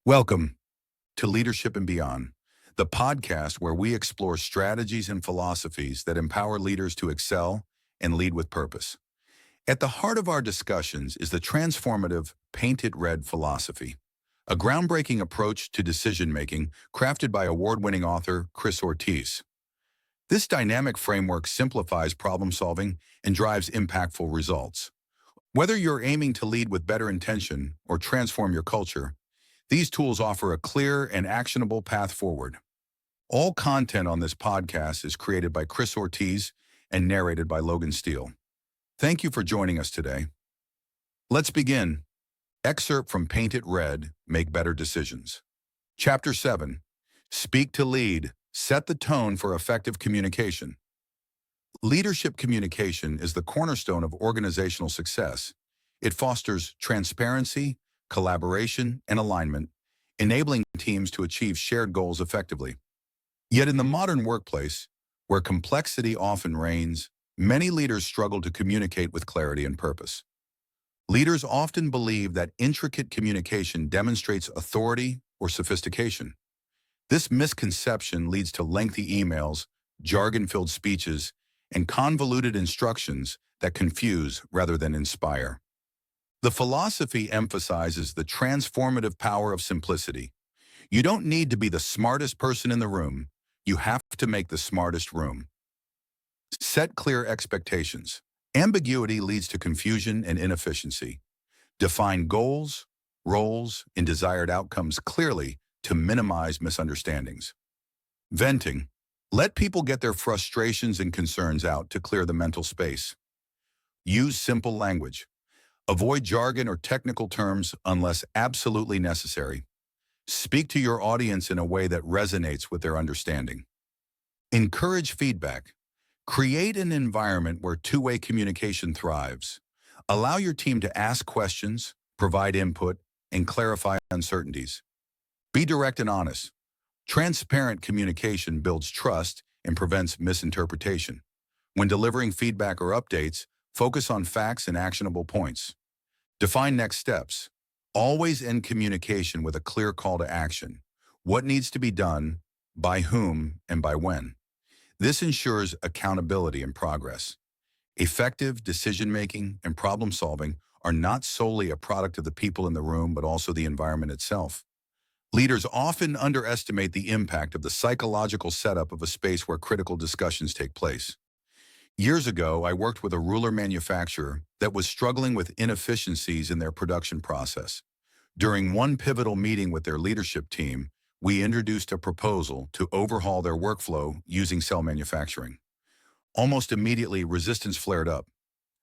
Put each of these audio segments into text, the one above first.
Welcome to Leadership and Beyond, the podcast where we explore strategies and philosophies that empower leaders to excel and lead with purpose. At the heart of our discussions is the transformative Painted Red philosophy, a groundbreaking approach to decision-making crafted by award-winning author Chris Ortiz. This dynamic framework simplifies problem-solving and drives impactful results. Whether you're aiming to lead with better intention or transform your culture, these tools offer a clear and actionable path forward. All content on this podcast is created by Chris Ortiz and narrated by Logan Steele. Thank you for joining us today. Let's begin. Excerpt from Painted Red, Make Better Decisions. Chapter 7. Speak to Lead. Set the tone for effective communication. Leadership communication is the cornerstone of organizational success. It fosters transparency, collaboration, and alignment, enabling teams to achieve shared goals effectively. Yet in the modern workplace, where complexity often reigns, many leaders struggle to communicate with clarity and purpose. Leaders often believe that intricate communication demonstrates authority or sophistication. This misconception leads to lengthy emails, jargon-filled speeches, and convoluted instructions that confuse rather than inspire. The philosophy emphasizes the transformative power of simplicity. You don't need to be the smartest person in the room. You have to make the smartest room. Set clear expectations. Ambiguity leads to confusion and inefficiency. Define goals, roles, and desired outcomes clearly to minimize misunderstandings. Venting. Let people get their frustrations and concerns out to clear the mental space. Use simple language. Avoid jargon or technical terms unless absolutely necessary. Speak to your audience in a way that resonates with their understanding. Encourage feedback. Create an environment where two-way communication thrives. Allow your team to ask questions, provide input, and clarify uncertainties. Be direct and honest. Transparent communication builds trust and prevents misinterpretation. When delivering feedback or updates, focus on facts and actionable points. Define next steps. Always end communication with a clear call to action. What needs to be done, by whom, and by when. This ensures accountability and progress. Effective decision-making and problem-solving are not solely a product of the people in the room, but also the environment itself. Leaders often underestimate the impact of the psychological setup of a space where critical discussions take place. Years ago, I worked with a ruler manufacturer that was struggling with inefficiencies in their production process. During one pivotal meeting with their leadership team, we introduced a proposal to overhaul their workflow using cell manufacturing. Almost immediately, resistance flared up.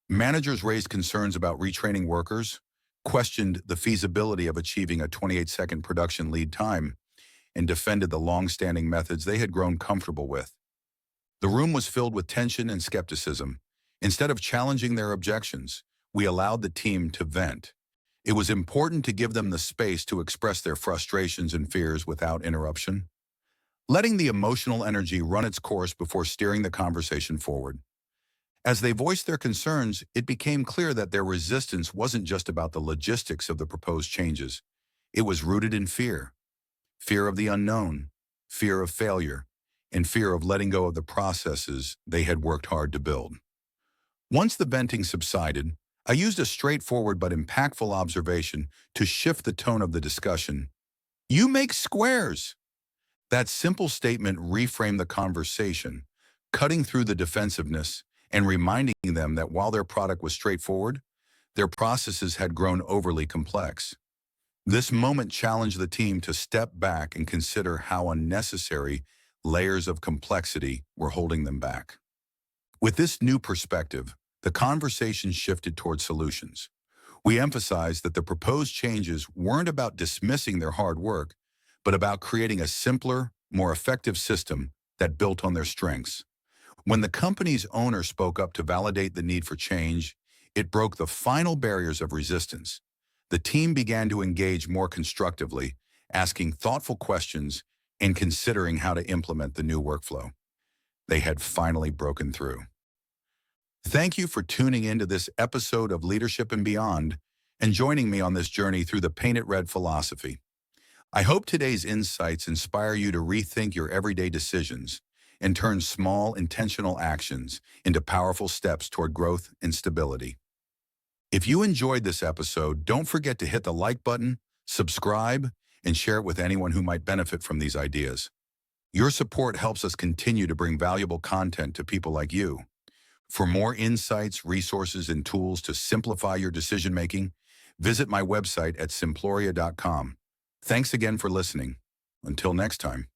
Managers raised concerns about retraining workers, questioned the feasibility of achieving a 28-second production lead time, and defended the long-standing methods they had grown comfortable with. The room was filled with tension and skepticism. Instead of challenging their objections, we allowed the team to vent. It was important to give them the space to express their frustrations and fears without interruption, letting the emotional energy run its course before steering the conversation forward. As they voiced their concerns, it became clear that their resistance wasn't just about the logistics of the proposed changes. It was rooted in fear. Fear of the unknown, fear of failure, and fear of letting go of the processes they had worked hard to build. Once the venting subsided, I used a straightforward but impactful observation to shift the tone of the discussion. "You make squares!" That simple statement reframed the conversation, cutting through the defensiveness and reminding them that while their product was straightforward, their processes had grown overly complex. This moment challenged the team to step back and consider how unnecessary layers of complexity were holding them back. With this new perspective, the conversation shifted toward solutions. We emphasized that the proposed changes weren't about dismissing their hard work, but about creating a simpler, more effective system that built on their strengths. When the company's owner spoke up to validate the need for change, it broke the final barriers of resistance. The team began to engage more constructively, asking thoughtful questions and considering how to implement the new workflow. They had finally broken through. Thank you for tuning into this episode of Leadership and Beyond and joining me on this journey through the Painted Red philosophy. I hope today's insights inspire you to rethink your everyday decisions and turn small, intentional actions into powerful steps toward growth and stability. If you enjoyed this episode, don't forget to hit the like button, subscribe, and share it with anyone who might benefit from these ideas. Your support helps us continue to bring valuable content to people like you. For more insights, resources, and tools to simplify your decision-making, visit my website at simploria.com. Thanks again for listening. Until next time.